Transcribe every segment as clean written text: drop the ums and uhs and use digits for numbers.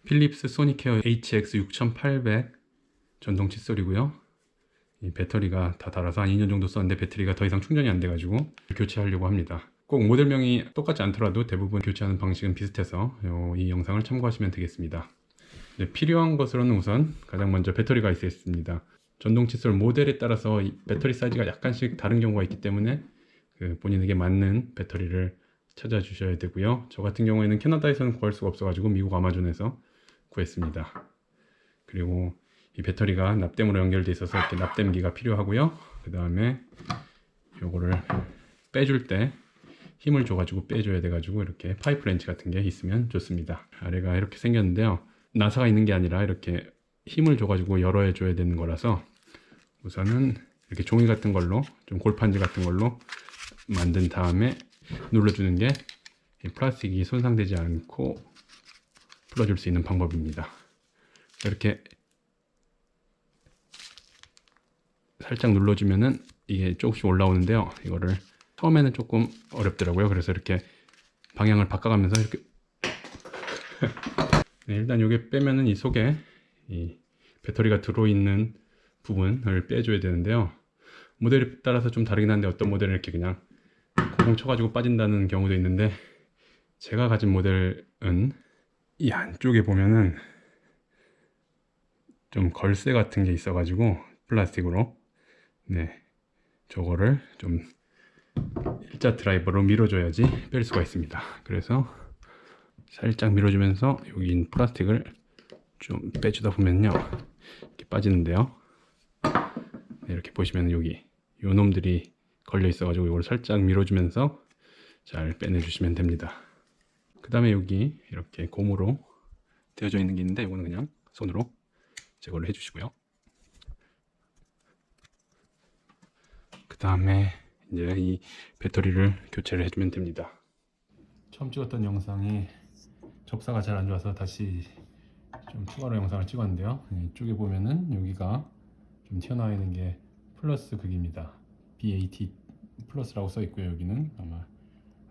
필립스 소니케어 HX6800 전동 칫솔이고요. 이 배터리가 다 닳아서 한 2년 정도 썼는데 배터리가 더 이상 충전이 안 돼가지고 교체하려고 합니다. 꼭 모델명이 똑같지 않더라도 대부분 교체하는 방식은 비슷해서 이 영상을 참고하시면 되겠습니다. 네, 필요한 것으로는 우선 가장 먼저 배터리가 있습니다. 전동 칫솔 모델에 따라서 이 배터리 사이즈가 약간씩 다른 경우가 있기 때문에 본인에게 맞는 배터리를 찾아주셔야 되고요. 저 같은 경우에는 캐나다에서는 구할 수가 없어가지고 미국 아마존에서 구했습니다. 그리고 이 배터리가 납땜으로 연결되어 있어서 이렇게 납땜기가 필요하고요. 그 다음에 요거를 빼줄 때 힘을 줘가지고 빼줘야 돼가지고 이렇게 파이프 렌치 같은 게 있으면 좋습니다. 아래가 이렇게 생겼는데요. 나사가 있는 게 아니라 이렇게 힘을 줘가지고 열어야 줘야 되는 거라서 우선은 이렇게 종이 같은 걸로 좀 골판지 같은 걸로 만든 다음에 눌러주는 게 플라스틱이 손상되지 않고 풀어줄 수 있는 방법입니다. 이렇게 살짝 눌러주면은 이게 조금씩 올라오는데요. 이거를 처음에는 조금 어렵더라고요. 그래서 이렇게 방향을 바꿔가면서 이렇게 네, 일단 요게 빼면은 이 속에 이 배터리가 들어있는 부분을 빼줘야 되는데요. 모델에 따라서 좀 다르긴 한데 어떤 모델은 이렇게 그냥 콩 쳐가지고 빠진다는 경우도 있는데 제가 가진 모델은 이 안쪽에 보면은 좀 걸쇠 같은 게 있어가지고 플라스틱으로 네 저거를 좀 일자 드라이버로 밀어줘야지 뺄 수가 있습니다. 그래서 살짝 밀어주면서 여기 플라스틱을 좀 빼주다 보면요 이렇게 빠지는데요. 네, 이렇게 보시면 여기 요 놈들이 걸려 있어가지고 이걸 살짝 밀어주면서 잘 빼내주시면 됩니다. 그 다음에 여기 이렇게 고무로 되어져 있는 게 있는데 이거는 그냥 손으로 제거를 해주시고요. 그 다음에 이제 이 배터리를 교체를 해주면 됩니다. 처음 찍었던 영상이 접사가 잘 안 좋아서 다시 좀 추가로 영상을 찍었는데요. 이쪽에 보면은 여기가 좀 튀어나와 있는 게 플러스 극입니다. BAT 플러스라고 써 있고요. 여기는 아마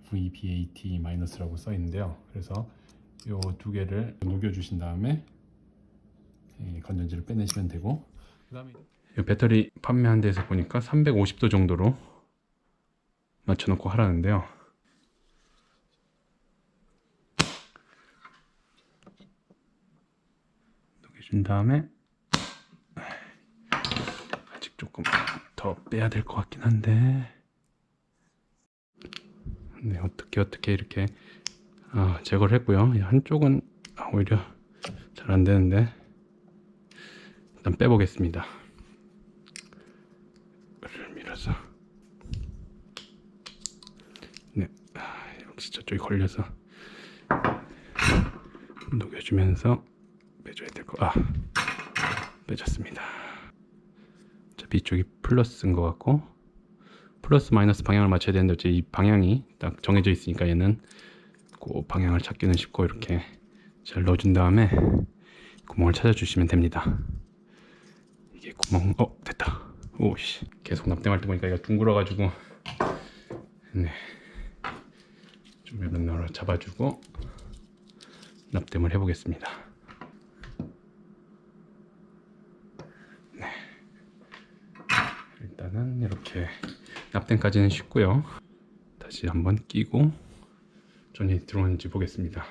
VBAT 마이너스라고 써 있는데요. 그래서 이 두 개를 녹여 주신 다음에 건전지를 빼내시면 되고, 그다음에 배터리 판매한 데서 보니까 350도 정도로 맞춰놓고 하라는데요. 녹여준 다음에 아직 조금 더 빼야 될 것 같긴 한데, 네, 어떻게 이렇게 제거를 했고요. 한쪽은 오히려 잘 안 되는데 일단 빼보겠습니다. 이를 밀어서 네, 역시 저쪽이 걸려서 녹여주면서 빼줘야 될 거. 빼졌습니다. 어차피 이쪽이 플러스인 것 같고 플러스 마이너스 방향을 맞춰야 되는데 어차피 이 방향이 딱 정해져 있으니까 얘는 그 방향을 찾기는 쉽고 이렇게 잘 넣어준 다음에 구멍을 찾아주시면 됩니다. 이게 구멍 됐다. 오씨 계속 납땜할 때 보니까 얘가 둥글어가지고 네 좀 면으로 잡아주고 납땜을 해보겠습니다. 네 일단은 이렇게 납땜까지는 쉽고요. 다시 한번 끼고 전이 들어오는지 보겠습니다.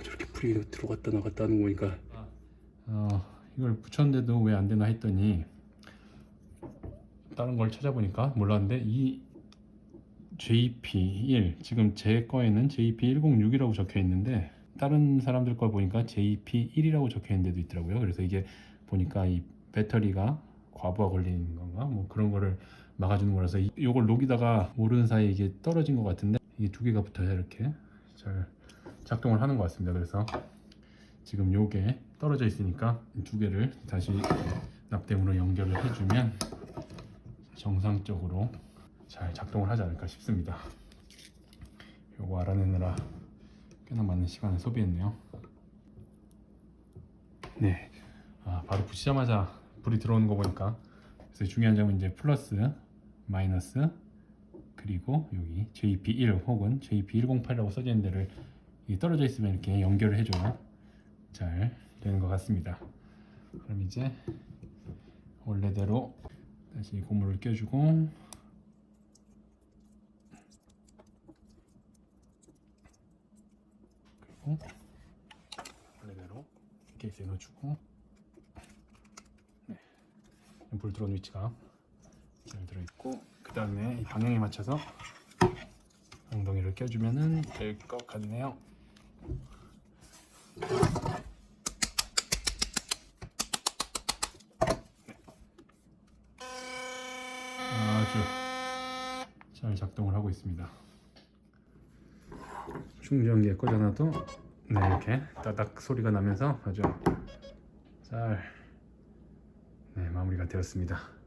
저렇게 풀이 들어갔다 나갔다 하는 거니까 이걸 붙였는데도 왜 안 되나 했더니 다른 걸 찾아보니까 몰랐는데 이 JP1 지금 제 거에는 JP106이라고 적혀 있는데 다른 사람들 걸 보니까 JP1이라고 적혀 있는 데도 있더라고요. 그래서 이게 보니까 이 배터리가 과부하 걸리는 건가 뭐 그런 거를 막아주는 거라서 이걸 녹이다가 모르는 사이에 이게 떨어진 것 같은데 이게 두 개가 붙어야 이렇게 잘 작동을 하는 것 같습니다. 그래서 지금 요게 떨어져 있으니까 두 개를 다시 납땜으로 연결을 해주면 정상적으로 잘 작동을 하지 않을까 싶습니다. 요거 알아내느라 꽤나 많은 시간을 소비했네요. 네, 바로 붙이자마자 불이 들어오는 거 보니까. 그래서 중요한 점은 이제 플러스, 마이너스, 그리고 여기 JP1 혹은 JP108이라고 써져 있는 데를 떨어져 있으면 이렇게 연결을 해줘야 잘 되는 것 같습니다. 그럼 이제 원래대로 다시 고무를 껴주고, 그리고 원래대로 케이스에 넣어주고, 네. 불 들어온 위치가 잘 들어있고, 그 다음에 이 방향에 맞춰서 엉덩이를 껴주면 될 것 같네요. 아주 잘 작동을 하고 있습니다. 충전기에 꽂아놔도 네, 이렇게 따닥 소리가 나면서 아주 잘 마무리가 되었습니다.